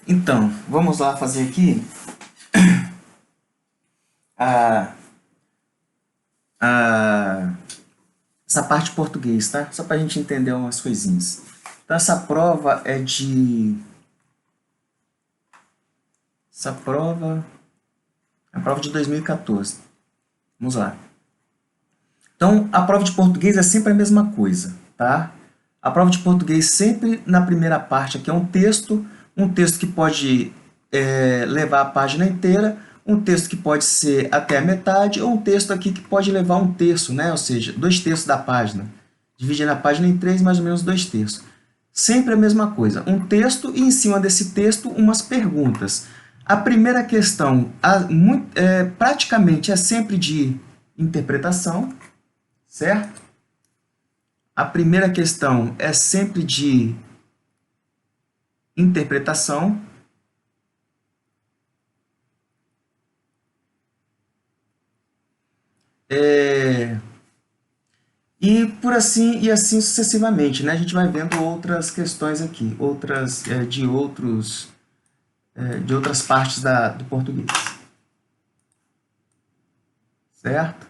Então, vamos lá fazer aqui a, a, essa parte de português, tá? Só para a gente entender umas coisinhas. Então, essa prova é de... Essa prova é a prova de 2014. Vamos lá. Então, a prova de português é sempre a mesma coisa, tá? A prova de português sempre na primeira parte aqui é um texto que pode levar a página inteira, um texto que pode ser até a metade, ou um texto aqui que pode levar um terço, né? Ou seja, 2/3 da página. Dividindo a página em 3, mais ou menos 2/3. Sempre a mesma coisa, um texto e em cima desse texto umas perguntas. A primeira questão praticamente é sempre de interpretação, certo? A primeira questão é sempre de interpretação. E por assim e assim sucessivamente, né? A gente vai vendo outras questões aqui, de outras partes do português, certo?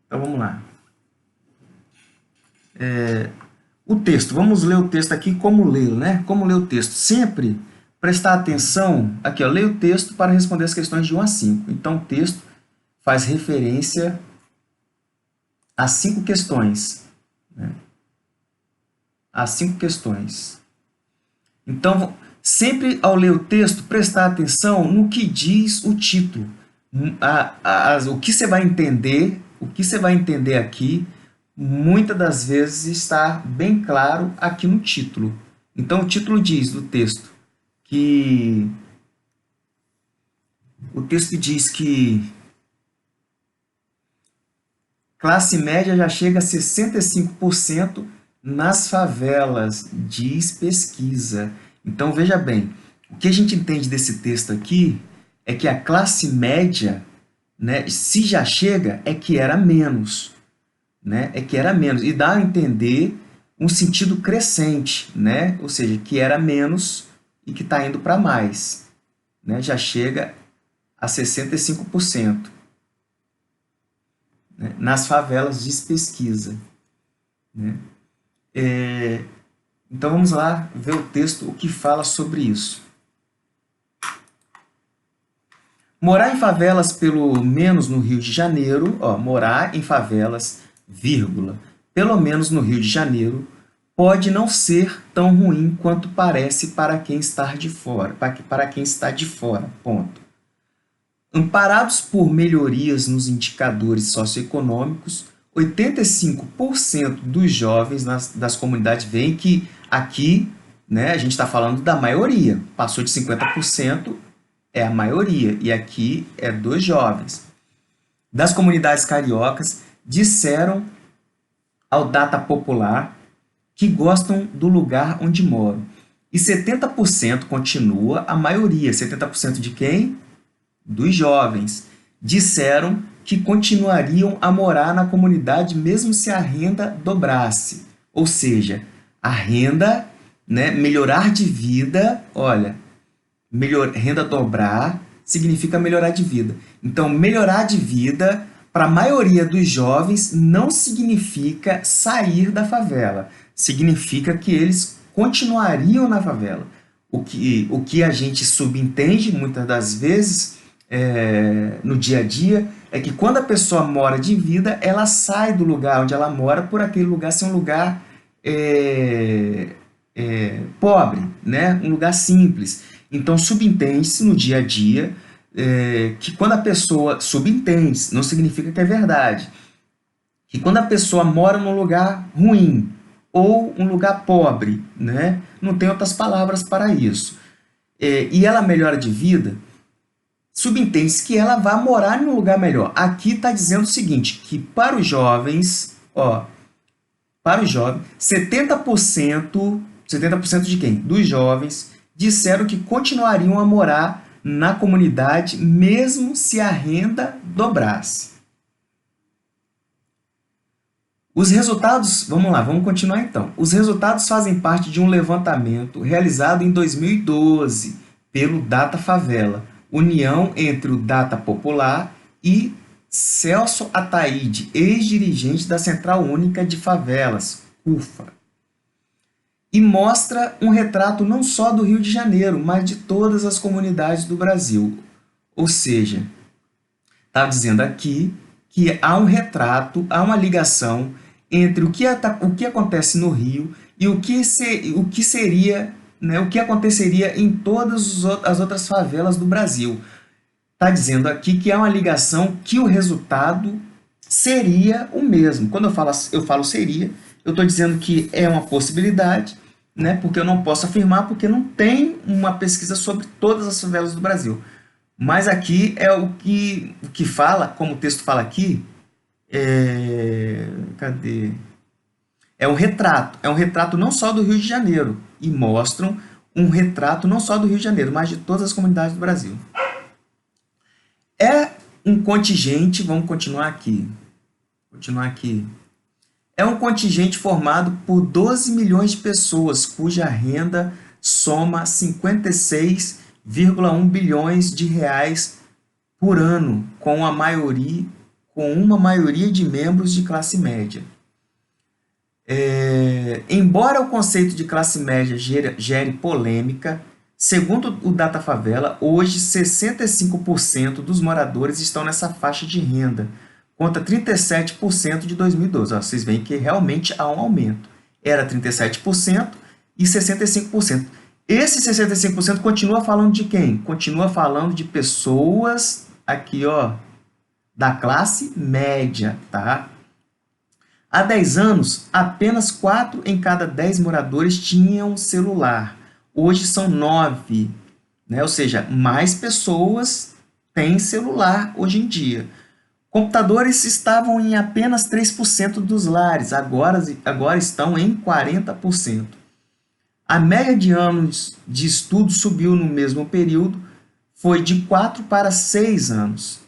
Então vamos lá. O texto, vamos ler o texto aqui, como lê-lo, né? Como ler o texto? Sempre prestar atenção, aqui ó, leia o texto para responder as questões de 1 a 5. Então o texto faz referência a 5 questões, né? As 5 questões. Então, sempre ao ler o texto, prestar atenção no que diz o título. O que você vai entender aqui, muitas das vezes está bem claro aqui no título. Então, o título diz do texto que... O texto diz que classe média já chega a 65% nas favelas, diz pesquisa. Então, veja bem, o que a gente entende desse texto aqui é que a classe média, né, se já chega, é que era menos. Né? É que era menos. E dá a entender um sentido crescente, né? Ou seja, que era menos e que está indo para mais. Né? Já chega a 65%. Né? Nas favelas, diz pesquisa. Né? Então vamos lá ver o texto, o que fala sobre isso. Morar em favelas, pelo menos no Rio de Janeiro, ó, morar em favelas, vírgula, pelo menos no Rio de Janeiro, pode não ser tão ruim quanto parece para quem está de fora, ponto. Amparados por melhorias nos indicadores socioeconômicos, 85% dos jovens das comunidades veem que aqui, né, a gente está falando da maioria, passou de 50%, é a maioria, e aqui é dos jovens. Das comunidades cariocas, disseram ao Data Popular que gostam do lugar onde moram. E 70% continua a maioria. 70% de quem? Dos jovens. Disseram que continuariam a morar na comunidade mesmo se a renda dobrasse. Ou seja, a renda, né, melhorar de vida, olha, renda dobrar significa melhorar de vida. Então, melhorar de vida, para a maioria dos jovens, não significa sair da favela. Significa que eles continuariam na favela. O que a gente subentende, muitas das vezes, no dia a dia, é que quando a pessoa mora de vida, ela sai do lugar onde ela mora por aquele lugar ser um lugar pobre, né? Um lugar simples. Então, subentende-se no dia a dia que quando a pessoa... Subentende, não significa que é verdade. Que quando a pessoa mora num lugar ruim ou um lugar pobre, né? Não tem outras palavras para isso, e ela melhora de vida, subentende-se que ela vai morar em um lugar melhor. Aqui está dizendo o seguinte, que para os jovens, ó, para os jovens, 70% de quem? Dos jovens, disseram que continuariam a morar na comunidade mesmo se a renda dobrasse. Os resultados, vamos lá, vamos continuar então. Os resultados fazem parte de um levantamento realizado em 2012 pelo Data Favela, união entre o Data Popular e Celso Ataíde, ex-dirigente da Central Única de Favelas, CUFA, e mostra um retrato não só do Rio de Janeiro, mas de todas as comunidades do Brasil. Ou seja, está dizendo aqui que há um retrato, há uma ligação entre o que acontece no Rio e o que seria, né, o que aconteceria em todas as outras favelas do Brasil. Está dizendo aqui que há uma ligação, que o resultado seria o mesmo. Quando eu falo seria, eu estou dizendo que é uma possibilidade, né, porque eu não posso afirmar, porque não tem uma pesquisa sobre todas as favelas do Brasil. Mas aqui é o que fala, como o texto fala aqui, cadê? É um retrato não só do Rio de Janeiro, e mostram um retrato não só do Rio de Janeiro, mas de todas as comunidades do Brasil. É um contingente, vamos continuar aqui, é um contingente formado por 12 milhões de pessoas, cuja renda soma 56,1 bilhões de reais por ano, com uma maioria de membros de classe média. Embora o conceito de classe média gere polêmica, segundo o Data Favela, hoje 65% dos moradores estão nessa faixa de renda, contra 37% de 2012. Ó, vocês veem que realmente há um aumento. Era 37% e 65%. Esse 65% continua falando de quem? Continua falando de pessoas aqui, ó, da classe média, tá? Há 10 anos, apenas 4 em cada 10 moradores tinham celular. Hoje são 9, né? Ou seja, mais pessoas têm celular hoje em dia. Computadores estavam em apenas 3% dos lares, agora estão em 40%. A média de anos de estudo subiu no mesmo período, foi de 4 para 6 anos.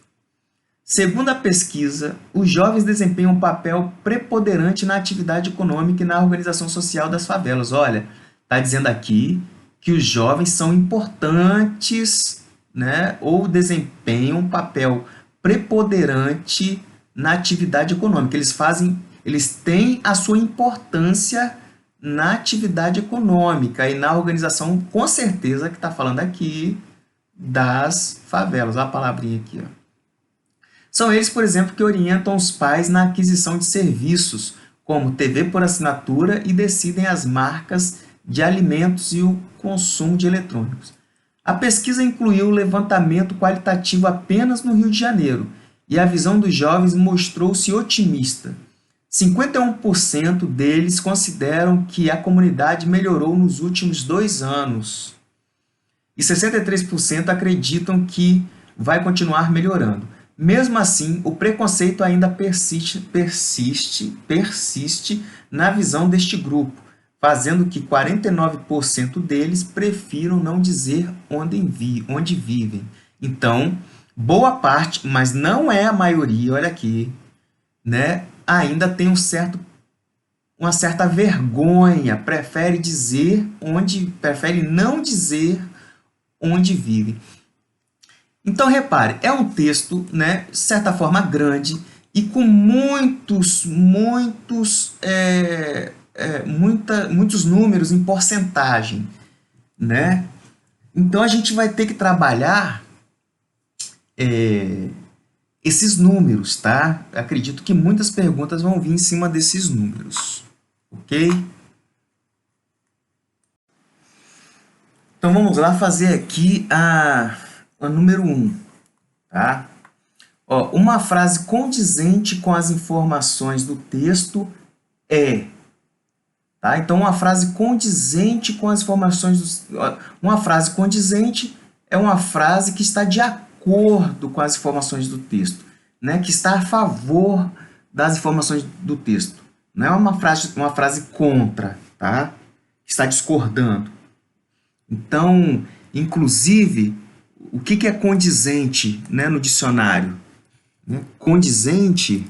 Segundo a pesquisa, os jovens desempenham um papel preponderante na atividade econômica e na organização social das favelas. Olha, está dizendo aqui que os jovens são importantes, né, ou desempenham um papel preponderante na atividade econômica. Eles têm a sua importância na atividade econômica e na organização, com certeza, que está falando aqui das favelas. Olha a palavrinha aqui, ó. São eles, por exemplo, que orientam os pais na aquisição de serviços, como TV por assinatura, e decidem as marcas de alimentos e o consumo de eletrônicos. A pesquisa incluiu o levantamento qualitativo apenas no Rio de Janeiro, e a visão dos jovens mostrou-se otimista. 51% deles consideram que a comunidade melhorou nos últimos 2 anos, e 63% acreditam que vai continuar melhorando. Mesmo assim, o preconceito ainda persiste na visão deste grupo, fazendo que 49% deles prefiram não dizer onde vivem. Então, boa parte, mas não é a maioria, olha aqui, né, ainda tem uma certa vergonha, prefere não dizer onde vivem. Então, repare, é um texto, né, de certa forma grande e com muitos números em porcentagem, né? Então, a gente vai ter que trabalhar esses números, tá? Acredito que muitas perguntas vão vir em cima desses números, ok? Então, vamos lá fazer aqui a número 1, tá? Ó, uma frase condizente com as informações do texto é, tá? Então, uma frase condizente com as informações uma frase condizente é uma frase que está de acordo com as informações do texto, né? Que está a favor das informações do texto. Não é uma frase contra, tá? Que está discordando. Então, inclusive, o que é condizente, né, no dicionário? Condizente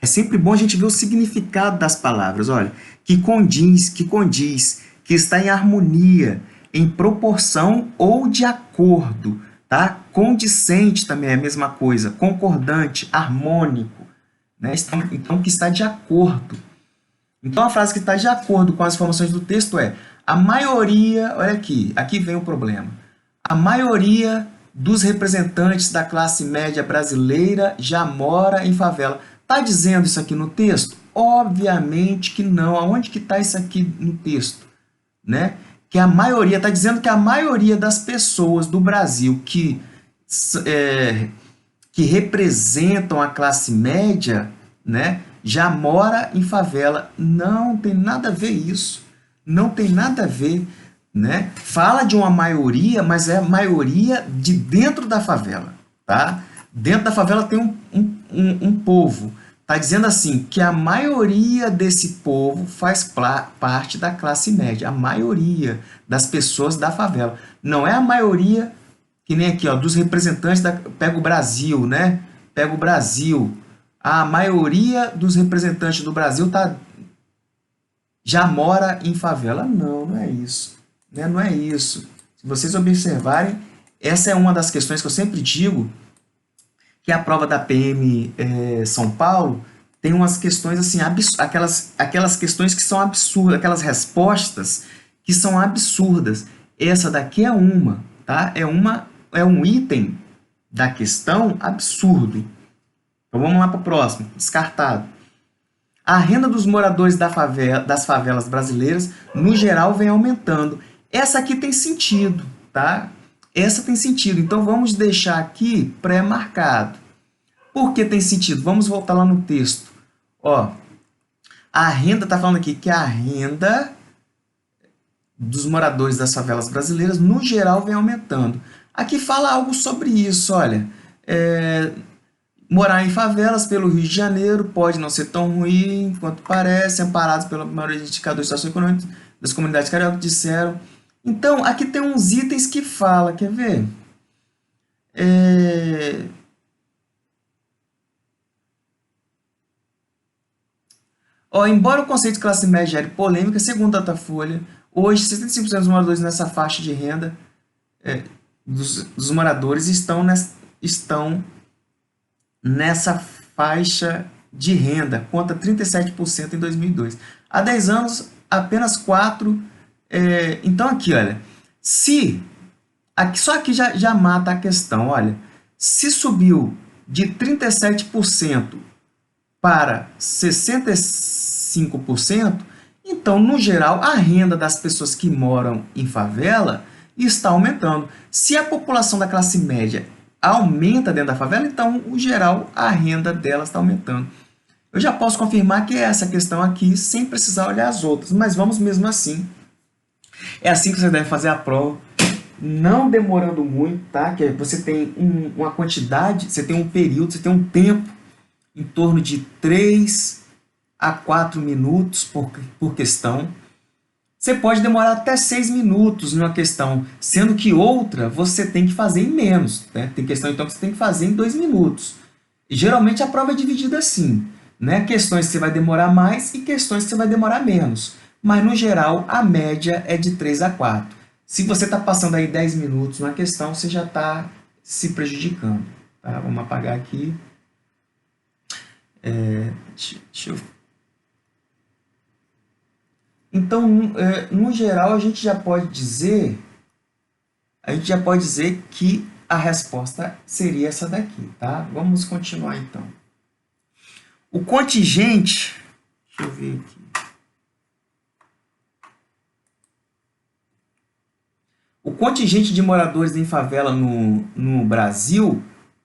É sempre bom a gente ver o significado das palavras, olha, que está em harmonia, em proporção ou de acordo, tá? Condicente também é a mesma coisa, concordante, harmônico, né? Então, que está de acordo. Então, a frase que está de acordo com as informações do texto é: a maioria, olha aqui vem o problema. A maioria dos representantes da classe média brasileira já mora em favela. Está dizendo isso aqui no texto? Obviamente que não. Aonde que está isso aqui no texto? Né? Que a maioria, está dizendo que a maioria das pessoas do Brasil que representam a classe média, né, já mora em favela. Não tem nada a ver isso. Não tem nada a ver. Né? Fala de uma maioria, mas é a maioria de dentro da favela. Tá? Dentro da favela tem um povo. Está dizendo assim, que a maioria desse povo faz parte da classe média. A maioria das pessoas da favela. Não é a maioria, que nem aqui, ó, dos representantes da... Pega o Brasil, né? Pega o Brasil. A maioria dos representantes do Brasil já mora em favela. Não, não é isso. Né? Não é isso. Se vocês observarem, essa é uma das questões que eu sempre digo, que a prova da PM São Paulo tem umas questões assim, aquelas questões que são absurdas, aquelas respostas que são absurdas. Essa daqui é uma, tá? É um item da questão absurdo. Então vamos lá para o próximo, descartado. A renda dos moradores das favelas brasileiras, no geral, vem aumentando. Essa aqui tem sentido, tá? Essa tem sentido, então vamos deixar aqui pré-marcado. Por que tem sentido? Vamos voltar lá no texto. Ó, a renda, está falando aqui que a renda dos moradores das favelas brasileiras, no geral, vem aumentando. Aqui fala algo sobre isso, olha. Morar em favelas pelo Rio de Janeiro pode não ser tão ruim quanto parece, amparados pela maioria dos indicadores socioeconômicos das comunidades cariocas, disseram. Então, aqui tem uns itens que fala, quer ver? Embora o conceito de classe média gere polêmica, segundo a Datafolha, hoje 75% dos moradores nessa faixa de renda dos moradores estão nessa faixa de renda, contra 37% em 2002. Há 10 anos, apenas 4%. Então, aqui, olha, só aqui já mata a questão, olha, se subiu de 37% para 65%, então, no geral, a renda das pessoas que moram em favela está aumentando. Se a população da classe média aumenta dentro da favela, então, no geral, a renda delas está aumentando. Eu já posso confirmar que é essa questão aqui, sem precisar olhar as outras, mas vamos mesmo assim. É assim que você deve fazer a prova, não demorando muito, tá? Que você tem uma quantidade, você tem um período, você tem um tempo em torno de 3 a 4 minutos por questão. Você pode demorar até 6 minutos numa questão, sendo que outra você tem que fazer em menos. Né? Tem questão então que você tem que fazer em 2 minutos. E geralmente a prova é dividida assim. Né? Questões que você vai demorar mais e questões que você vai demorar menos. Mas, no geral, a média é de 3 a 4. Se você está passando aí 10 minutos numa questão, você já está se prejudicando. Tá? Vamos apagar aqui. Deixa eu... Então, no geral, a gente já pode dizer que a resposta seria essa daqui, tá? Vamos continuar, então. O contingente... Deixa eu ver aqui. O contingente de moradores em favela no Brasil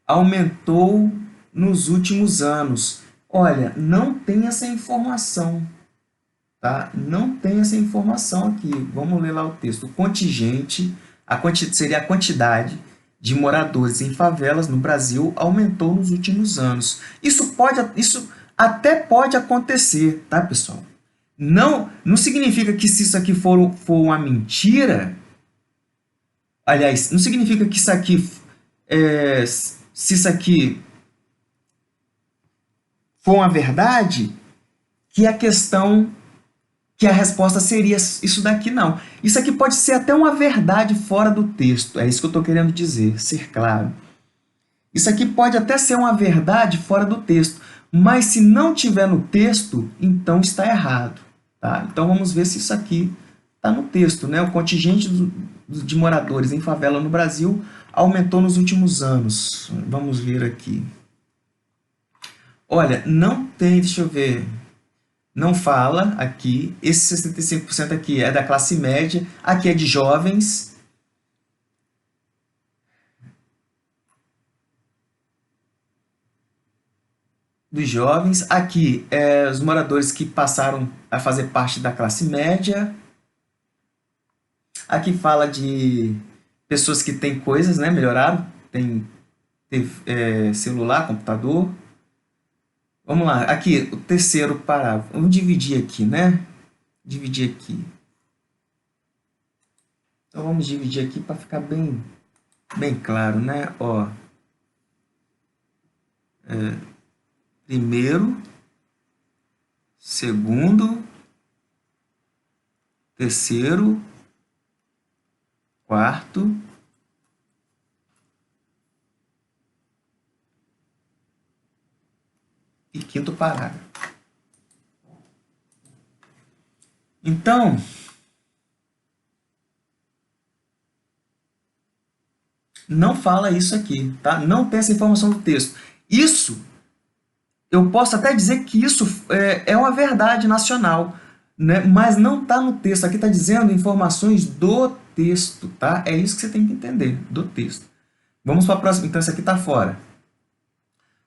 aumentou nos últimos anos. Olha, não tem essa informação. Tá? Não tem essa informação aqui. Vamos ler lá o texto. O contingente, seria a quantidade de moradores em favelas no Brasil aumentou nos últimos anos. Isso até pode acontecer, tá, pessoal? Não significa que se isso aqui for uma mentira, aliás, não significa que isso aqui, se isso aqui for uma verdade, que a questão, que a resposta seria isso daqui não. Isso aqui pode ser até uma verdade fora do texto, é isso que eu estou querendo dizer, ser claro. Isso aqui pode até ser uma verdade fora do texto, mas se não tiver no texto, então está errado. Tá? Então vamos ver se isso aqui está no texto. Né? O contingente de moradores em favela no Brasil aumentou nos últimos anos. Vamos ver aqui. Olha, não tem, deixa eu ver, não fala aqui, esse 65% aqui é da classe média, aqui é de jovens, aqui é os moradores que passaram a fazer parte da classe média, aqui fala de pessoas que têm coisas, né, melhoraram, tem celular, computador. Vamos lá, aqui, o terceiro parágrafo. Vamos dividir aqui, né? Dividir aqui. Então, vamos dividir aqui para ficar bem claro, né? Ó, primeiro, segundo, terceiro, quarto, e quinto parágrafo. Então, não fala isso aqui, tá? Não tem essa informação no texto. Isso, eu posso até dizer que isso é uma verdade nacional, né? Mas não está no texto. Aqui está dizendo informações do texto, tá? É isso que você tem que entender, do texto. Vamos para a próxima. Então, isso aqui está fora.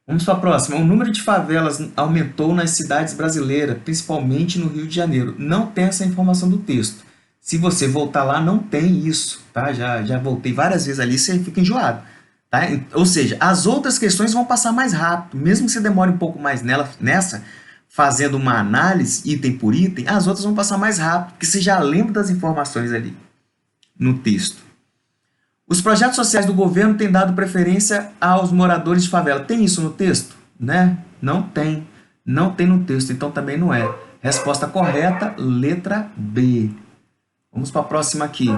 Vamos para a próxima. O número de favelas aumentou nas cidades brasileiras, principalmente no Rio de Janeiro. Não tem essa informação do texto. Se você voltar lá, não tem isso. Tá? Já voltei várias vezes ali, você fica enjoado. Tá? Ou seja, as outras questões vão passar mais rápido. Mesmo que você demore um pouco mais nessa, fazendo uma análise, item por item, as outras vão passar mais rápido, porque você já lembra das informações ali no texto. Os projetos sociais do governo têm dado preferência aos moradores de favela. Tem isso no texto? Né? Não tem. Não tem no texto, então também não é. Resposta correta, letra B. Vamos para a próxima aqui.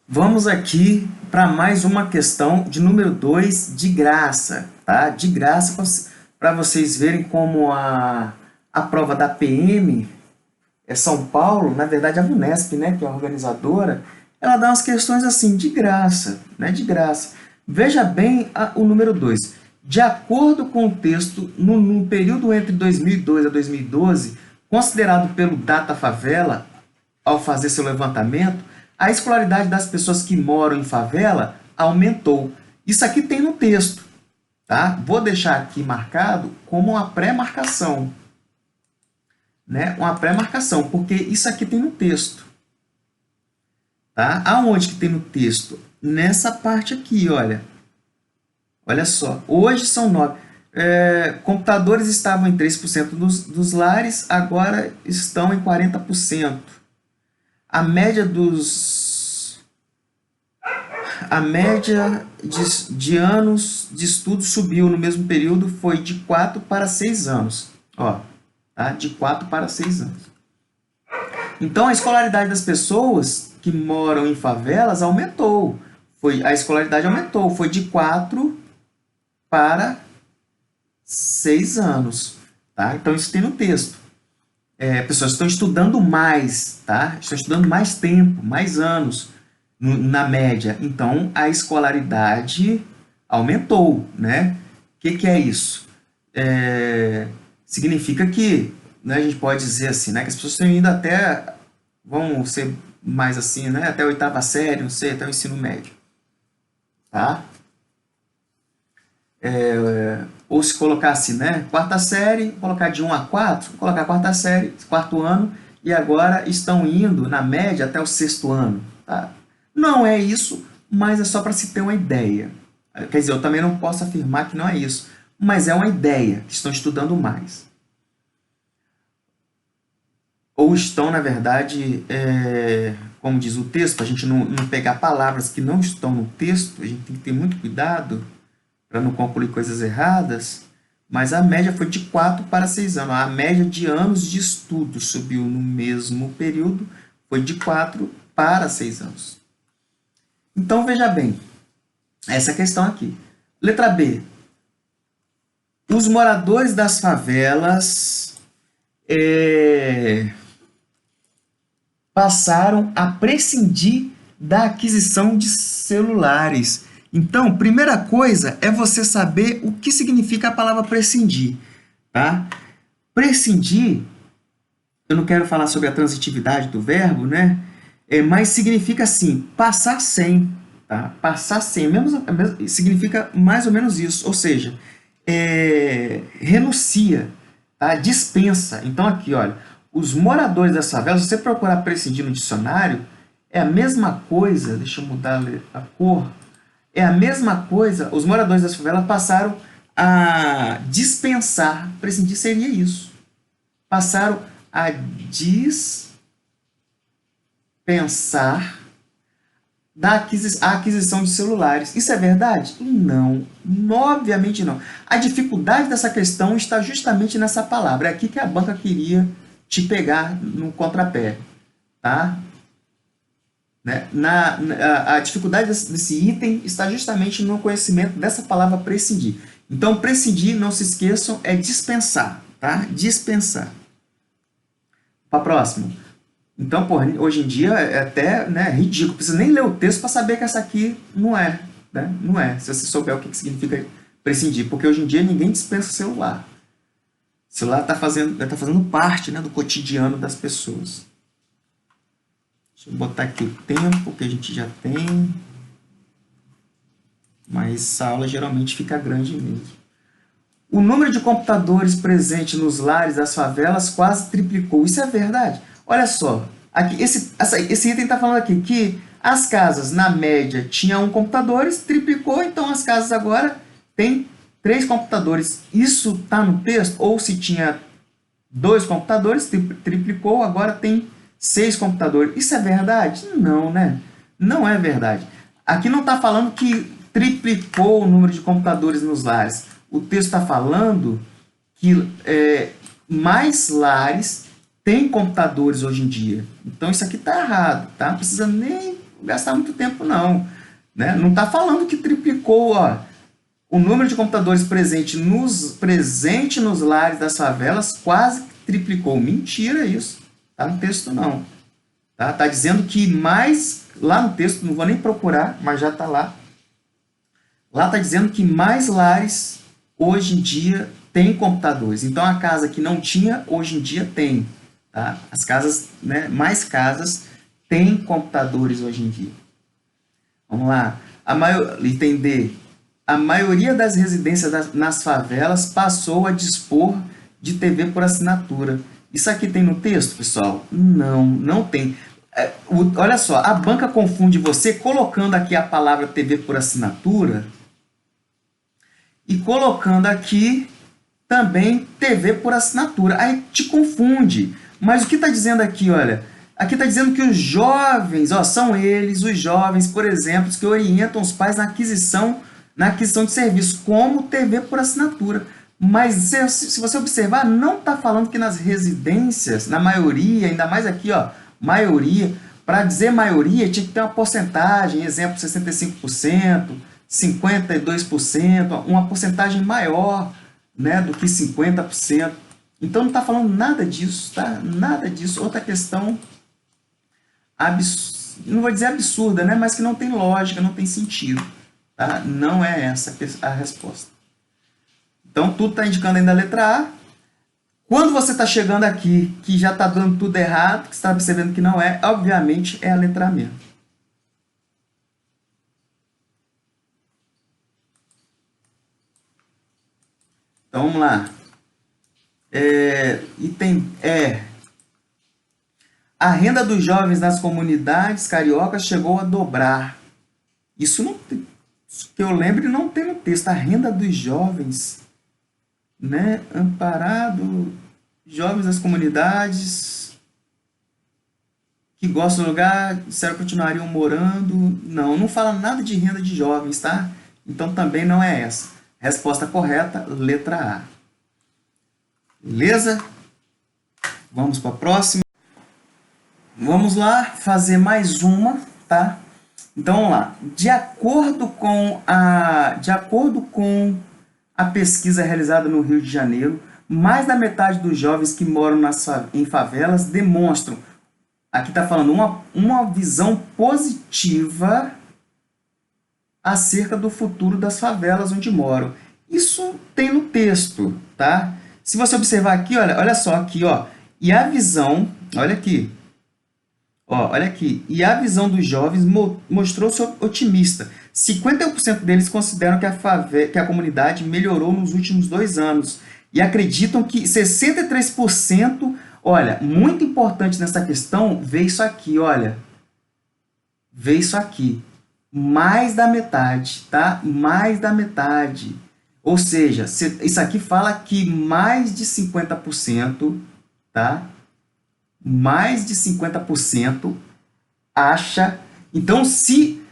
Vamos aqui para mais uma questão de número 2, de graça. Tá? De graça, para vocês verem como a prova da PM... é São Paulo, na verdade a Vunesp, né, que é a organizadora, ela dá umas questões assim, de graça, né, de graça. Veja bem o número 2. De acordo com o texto, no período entre 2002 a 2012, considerado pelo Datafavela, ao fazer seu levantamento, a escolaridade das pessoas que moram em favela aumentou. Isso aqui tem no texto. Tá? Vou deixar aqui marcado como uma pré-marcação. Né? Uma pré-marcação, porque isso aqui tem no texto. Tá? Aonde que tem no texto? Nessa parte aqui, olha. Olha só, hoje são 9. Computadores estavam em 3% dos lares, agora estão em 40%. A média de anos de estudo subiu no mesmo período, foi de 4 para 6 anos. Ó. Tá? De 4 para 6 anos. Então, a escolaridade das pessoas que moram em favelas aumentou. A escolaridade aumentou, foi de 4 para 6 anos. Tá? Então, isso tem no texto. Pessoas estão estudando mais, tá? Estão estudando mais tempo, mais anos, na média. Então, a escolaridade aumentou. Né? O que é isso? Significa que, né, a gente pode dizer assim, né, que as pessoas estão indo até, vão ser mais assim, né, até a 8ª série, não sei, até o ensino médio. Tá? Ou se colocar assim, né, 4ª série, colocar de 1 a 4, colocar 4ª série, 4º ano, e agora estão indo, na média, até o 6º ano. Tá? Não é isso, mas é só para se ter uma ideia. Quer dizer, eu também não posso afirmar que não é isso, mas é uma ideia, que estão estudando mais. Ou estão, na verdade, como diz o texto, para a gente não pegar palavras que não estão no texto, a gente tem que ter muito cuidado, para não concluir coisas erradas, mas a média foi de 4 para 6 anos. A média de anos de estudo subiu no mesmo período, foi de 4 para 6 anos. Então, veja bem, essa questão aqui. Letra B. Os moradores das favelas passaram a prescindir da aquisição de celulares. Então, primeira coisa é você saber o que significa a palavra prescindir. Tá? Prescindir, eu não quero falar sobre a transitividade do verbo, né? Mas significa assim, passar sem. Tá? Passar sem, significa mais ou menos isso. Ou seja, renuncia, tá? Dispensa. Então, aqui, olha, os moradores das favelas, se você procurar prescindir no dicionário, é a mesma coisa, deixa eu mudar a cor, é a mesma coisa, os moradores das favelas passaram a dispensar, prescindir seria isso, passaram a dispensar da aquisição de celulares. Isso é verdade? Não, obviamente não. A dificuldade dessa questão está justamente nessa palavra, é aqui que a banca queria te pegar no contrapé, tá? A dificuldade desse item está justamente no conhecimento dessa palavra prescindir. Então, prescindir, não se esqueçam, é dispensar, tá? Dispensar. Para a próxima. Então, hoje em dia é até ridículo, precisa nem ler o texto para saber que essa aqui não é, né? Não é, se você souber o que significa prescindir, porque hoje em dia ninguém dispensa celular. O celular está fazendo parte, né, do cotidiano das pessoas. Deixa eu botar aqui o tempo que a gente já tem. Mas essa aula geralmente fica grande mesmo. O número de computadores presente nos lares das favelas quase triplicou. Isso é verdade? Olha só, aqui, esse item está falando aqui que as casas, na média, tinham computadores, triplicou, então as casas agora têm 3 computadores. Isso está no texto? Ou se tinha 2 computadores, triplicou, agora tem 6 computadores. Isso é verdade? Não, né? Não é verdade. Aqui não está falando que triplicou o número de computadores nos lares. O texto está falando que mais lares têm computadores hoje em dia. Então, isso aqui está errado, tá? Não precisa nem gastar muito tempo, não. Né? Não está falando que triplicou o número de computadores presente nos lares das favelas, quase triplicou. Mentira isso. Tá no texto, não. Tá dizendo que mais, lá no texto, não vou nem procurar, mas já está lá. Lá está dizendo que mais lares, hoje em dia, têm computadores. Então, a casa que não tinha, hoje em dia tem. Tá? As casas, mais casas, têm computadores hoje em dia. Vamos lá. Item D. A maioria das residências nas favelas passou a dispor de TV por assinatura. Isso aqui tem no texto, pessoal? Não, não tem. Olha só, a banca confunde você colocando aqui a palavra TV por assinatura e colocando aqui também TV por assinatura. Aí te confunde. Mas o que está dizendo aqui, olha? Aqui está dizendo que os jovens, são eles, os jovens, por exemplo, que orientam os pais na aquisição de serviço, como TV por assinatura. Mas se você observar, não está falando que nas residências, na maioria, ainda mais aqui, maioria, para dizer maioria tinha que ter uma porcentagem, exemplo, 65%, 52%, uma porcentagem maior, do que 50%. Então não está falando nada disso, tá? Nada disso. Outra questão, não vou dizer absurda, mas que não tem lógica, não tem sentido. Tá? Não é essa a resposta. Então, tudo está indicando ainda a letra A. Quando você está chegando aqui, que já está dando tudo errado, que você está percebendo que não é, obviamente é a letra A mesmo. Então, vamos lá. Item E. A renda dos jovens nas comunidades cariocas chegou a dobrar. Isso não tem, que eu lembre, não tem no texto. A renda dos jovens, amparado, jovens das comunidades que gostam do lugar, disseram que continuariam morando. Não fala nada de renda de jovens, tá? Então também não é essa. Resposta correta, letra A. Beleza? Vamos para a próxima. Vamos lá fazer mais uma, tá? Então, vamos lá. De acordo com a pesquisa realizada no Rio de Janeiro, mais da metade dos jovens que moram em favelas demonstram, aqui está falando, uma visão positiva acerca do futuro das favelas onde moram. Isso tem no texto, tá? Se você observar aqui, olha só aqui, ó, e a visão, olha aqui, ó, olha aqui, e a visão dos jovens mostrou-se otimista. 51% deles consideram que a comunidade melhorou nos últimos 2 anos e acreditam que 63%, olha, muito importante nessa questão, vê isso aqui, olha, vê isso aqui, mais da metade, tá? Mais da metade. Ou seja, isso aqui fala que mais de 50%, tá? Mais de 50% acha... Então, se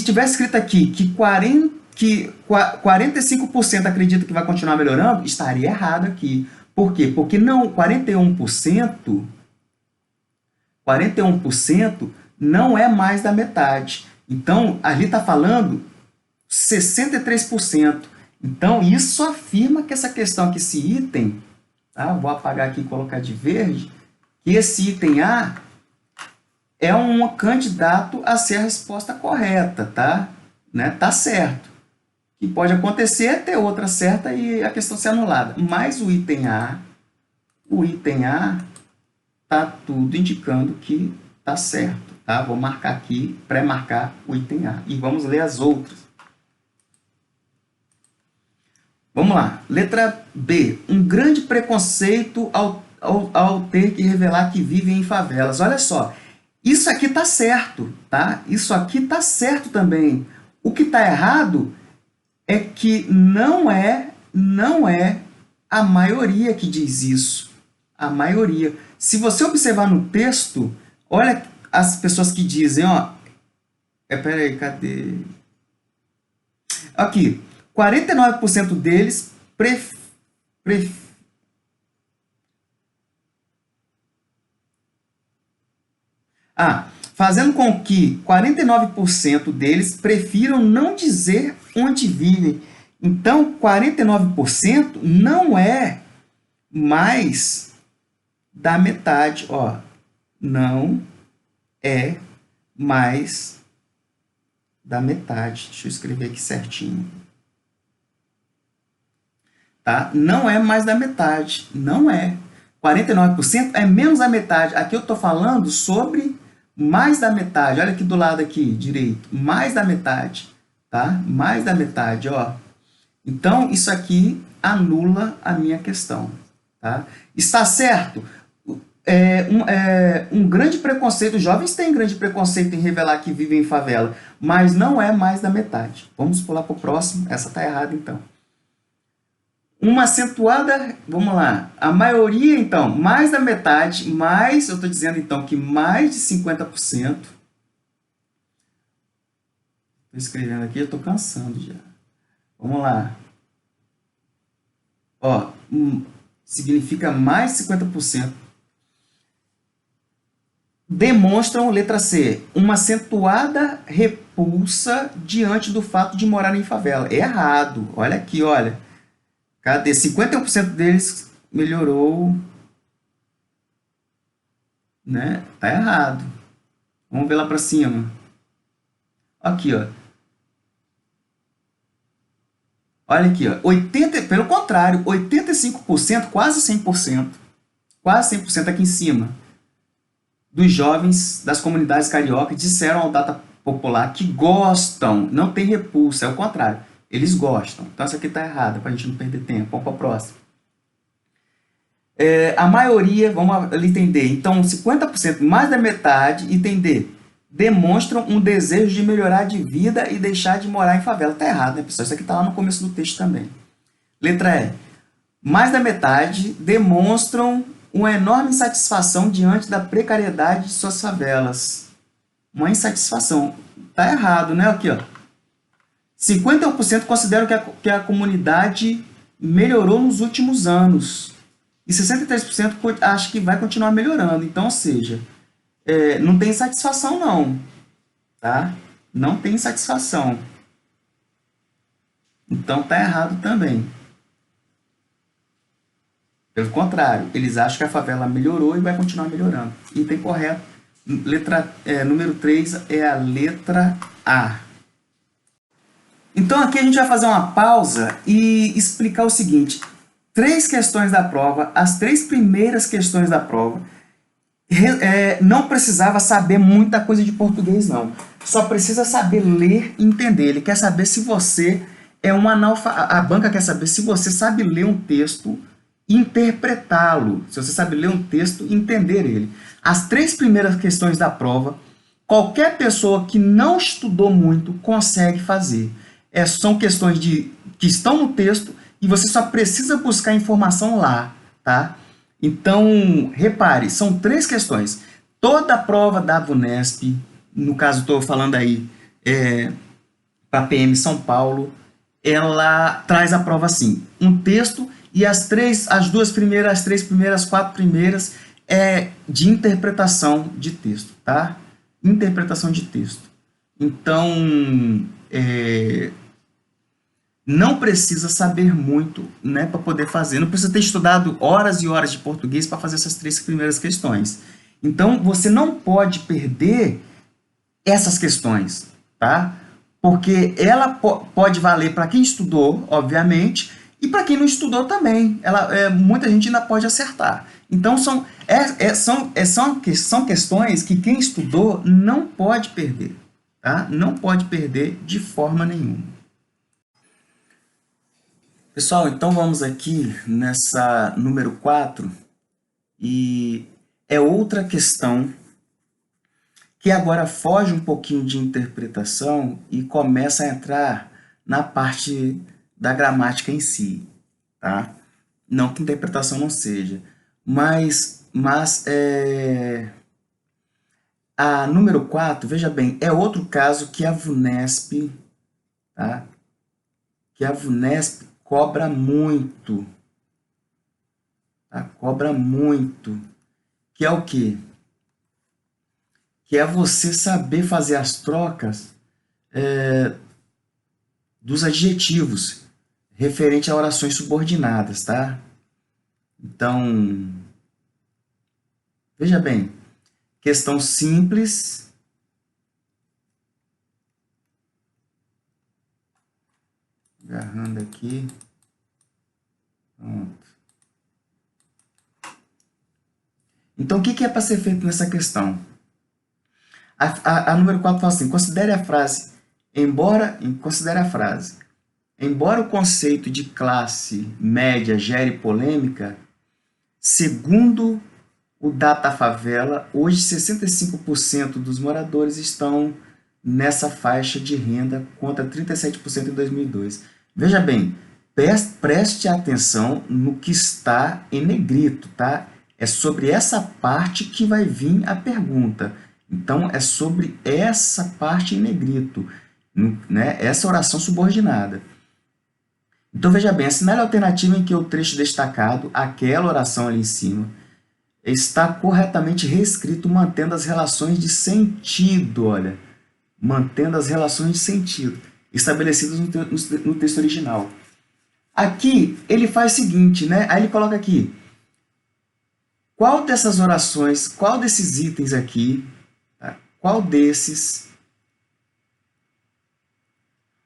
tivesse escrito aqui que 45% acredita que vai continuar melhorando, estaria errado aqui. Por quê? Porque não, 41% não é mais da metade. Então, ali está falando 63%. Então, isso afirma que essa questão aqui, esse item, tá? Vou apagar aqui e colocar de verde, que esse item A é um candidato a ser a resposta correta, tá? Né? Tá certo. O que pode acontecer é ter outra certa e a questão ser anulada. Mas o item A tá tudo indicando que tá certo, tá? Vou marcar aqui, pré-marcar o item A. E vamos ler as outras. Vamos lá. Letra B. Um grande preconceito ao ter que revelar que vive em favelas. Olha só. Isso aqui está certo, tá? Isso aqui está certo também. O que está errado é que não é a maioria que diz isso. A maioria. Se você observar no texto, olha as pessoas que dizem, ó... Peraí, cadê? Aqui. 49% deles fazendo com que 49% deles prefiram não dizer onde vivem. Então, 49% não é mais da metade. Ó, não é mais da metade. Deixa eu escrever aqui certinho. Tá? Não é mais da metade. Não é. 49% é menos da metade. Aqui eu estou falando sobre mais da metade. Olha aqui do lado aqui, direito. Mais da metade. Tá? Mais da metade, ó. Então, isso aqui anula a minha questão. Tá? Está certo? Um grande preconceito. Os jovens têm grande preconceito em revelar que vivem em favela. Mas não é mais da metade. Vamos pular para o próximo. Essa está errada, então. Uma acentuada, vamos lá, a maioria, então, mais da metade, mais, eu estou dizendo, então, que mais de 50%, estou escrevendo aqui, eu estou cansando já, vamos lá, ó, significa mais de 50%, demonstram, letra C, uma acentuada repulsa diante do fato de morar em favela. É errado, olha aqui, olha. Cadê? 51% deles melhorou, né? Tá errado. Vamos ver lá para cima. Aqui, ó. Olha aqui, ó. Pelo contrário, 85%, quase 100%, quase 100% aqui em cima, dos jovens das comunidades cariocas disseram ao Data Popular que gostam, não tem repulsa, é o contrário. Eles gostam. Então, essa aqui está errada, para a gente não perder tempo. Vamos para a próxima. A maioria, vamos entender. Então, 50%, mais da metade, entender, demonstram um desejo de melhorar de vida e deixar de morar em favela. Está errado, né, pessoal? Isso aqui está lá no começo do texto também. Letra E. Mais da metade demonstram uma enorme insatisfação diante da precariedade de suas favelas. Uma insatisfação. Está errado, né? Aqui, ó. 51% consideram que a comunidade melhorou nos últimos anos. E 63% acha que vai continuar melhorando. Então, ou seja, não tem satisfação não. Tá? Não tem satisfação. Então, tá errado também. Pelo contrário, eles acham que a favela melhorou e vai continuar melhorando. Item correto. Número 3 é a letra A. Então, aqui a gente vai fazer uma pausa e explicar o seguinte. 3 questões da prova, as 3 primeiras questões da prova, não precisava saber muita coisa de português, não. Só precisa saber ler e entender. Ele quer saber se você é um analfabeto. A banca quer saber se você sabe ler um texto e interpretá-lo. Se você sabe ler um texto e entender ele. As 3 primeiras questões da prova, qualquer pessoa que não estudou muito consegue fazer. São questões que estão no texto e você só precisa buscar informação lá, tá? Então, repare, são 3 questões. Toda a prova da VUNESP, no caso estou falando aí para a PM São Paulo, ela traz a prova assim, um texto e as 3 primeiras, 4 primeiras de interpretação de texto, tá? Interpretação de texto. Então, não precisa saber muito, né, para poder fazer. Não precisa ter estudado horas e horas de português para fazer essas 3 primeiras questões. Então, você não pode perder essas questões, tá? Porque ela pode valer para quem estudou, obviamente, e para quem não estudou também. Muita gente ainda pode acertar. Então, são questões que quem estudou não pode perder, tá? Não pode perder de forma nenhuma. Pessoal, então vamos aqui nessa número 4, e é outra questão que agora foge um pouquinho de interpretação e começa a entrar na parte da gramática em si, tá? Não que interpretação não seja, mas a número 4, veja bem, é outro caso que a VUNESP, tá? Que a VUNESP cobra muito, tá? Cobra muito, que é o quê? Que é você saber fazer as trocas dos adjetivos referente a orações subordinadas, tá? Então, veja bem, questão simples, agarrando aqui, pronto. Então, o que é para ser feito nessa questão? A número 4 fala assim, considere a frase, embora o conceito de classe média gere polêmica, segundo o Datafavela, hoje 65% dos moradores estão nessa faixa de renda, contra 37% em 2002. Veja bem, preste atenção no que está em negrito, tá? É sobre essa parte que vai vir a pergunta. Então, é sobre essa parte em negrito, né? Essa oração subordinada. Então, veja bem, assinale a alternativa em que o trecho destacado, aquela oração ali em cima, está corretamente reescrito, mantendo as relações de sentido, olha, mantendo as relações de sentido estabelecidas no texto original. Aqui, ele faz o seguinte, né? Aí ele coloca aqui, qual dessas orações, qual desses itens aqui, tá? Qual desses...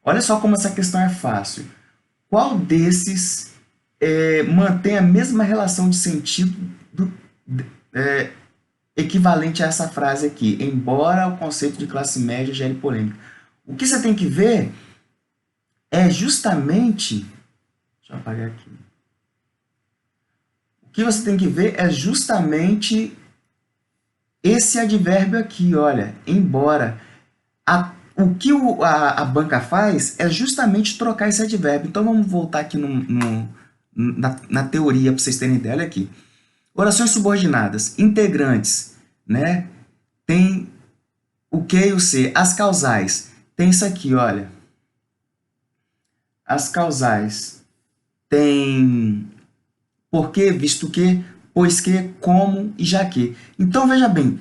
Olha só como essa questão é fácil. Qual desses mantém a mesma relação de sentido equivalente a essa frase aqui, embora o conceito de classe média gere polêmica? O que você tem que ver é justamente... Deixa eu apagar aqui. O que você tem que ver é justamente esse advérbio aqui, olha, embora. O que a banca faz é justamente trocar esse advérbio. Então, vamos voltar aqui na teoria para vocês terem ideia. Olha aqui. Orações subordinadas, integrantes, né? Tem o que e o se. As causais, tem isso aqui, olha. as causais têm porque, visto que, pois que, como e já que. Então, veja bem,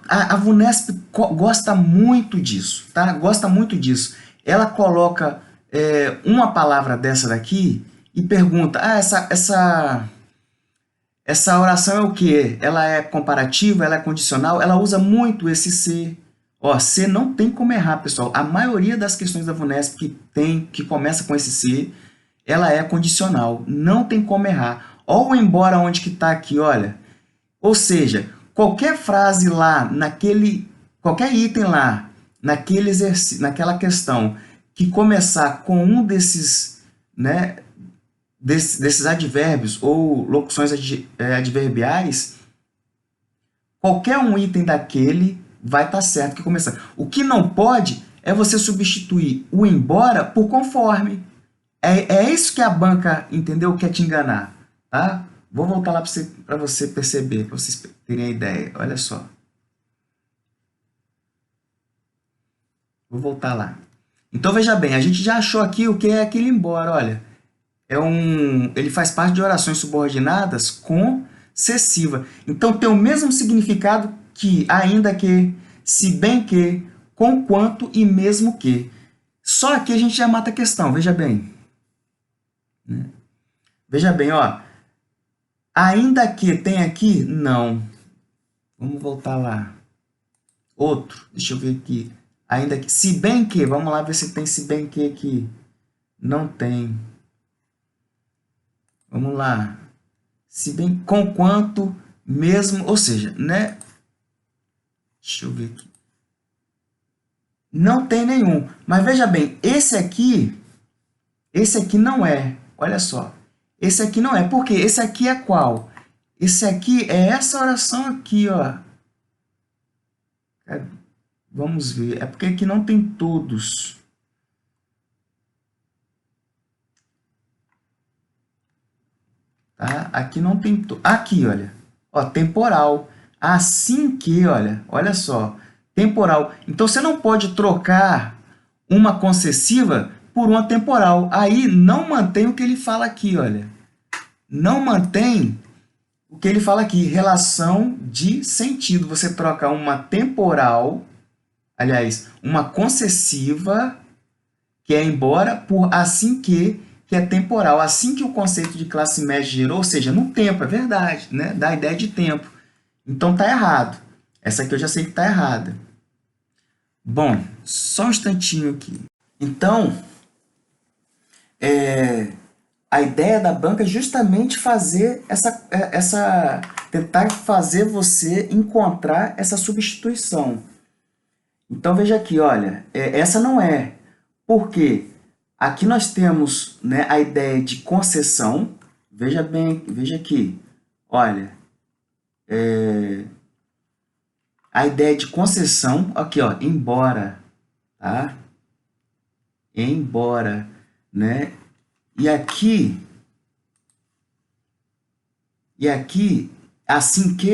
a VUNESP gosta muito disso, tá? Gosta muito disso. Ela coloca uma palavra dessa daqui e pergunta, essa oração é o quê? Ela é comparativa, ela é condicional, ela usa muito esse se. Ó, se não tem como errar, pessoal. A maioria das questões da VUNESP que começa com esse se, ela é condicional. Não tem como errar. Ó o embora onde que está aqui, olha. Ou seja, qualquer frase lá, qualquer item lá, naquele exercício, naquela questão, que começar com um desses, né, desses advérbios ou locuções adverbiais, qualquer um item daquele vai estar certo que começar. O que não pode é você substituir o embora por conforme. É isso que a banca, entendeu? Quer te enganar, tá? Vou voltar lá para você perceber, para vocês terem a ideia. Olha só. Vou voltar lá. Então, veja bem, a gente já achou aqui o que é aquele embora, olha. Ele faz parte de orações subordinadas com cessiva. Então, tem o mesmo significado que, ainda que, se bem que, conquanto e mesmo que. Só aqui a gente já mata a questão, veja bem. Veja bem, ó. Ainda que tem aqui? Não. Vamos voltar lá. Outro, deixa eu ver aqui. Ainda que, se bem que, vamos lá ver se tem se bem que aqui. Não tem. Vamos lá. Se bem, conquanto, mesmo, ou seja, né? Deixa eu ver aqui. Não tem nenhum. Mas veja bem, esse aqui não é. Olha só. Esse aqui não é. Por quê? Esse aqui é qual? Esse aqui é essa oração aqui, ó. Vamos ver. É porque aqui não tem todos. Tá? Aqui não tem... Aqui, olha. Ó, temporal. Assim que, olha só. Temporal. Então, você não pode trocar uma concessiva por uma temporal. Aí, não mantém o que ele fala aqui, olha. Não mantém o que ele fala aqui. Relação de sentido. Você troca uma temporal, aliás, uma concessiva, que é embora, por assim que é temporal. Assim que o conceito de classe média gerou, ou seja, no tempo, é verdade, né? Dá a ideia de tempo. Então, está errado. Essa aqui eu já sei que está errada. Bom, só um instantinho aqui. Então, a ideia da banca é justamente fazer tentar fazer você encontrar essa substituição. Então, veja aqui, olha, essa não é. Por quê? Aqui nós temos, né, a ideia de concessão. Veja bem, veja aqui. Olha, a ideia de concessão, aqui, ó, embora, tá? Embora, né? E aqui, assim que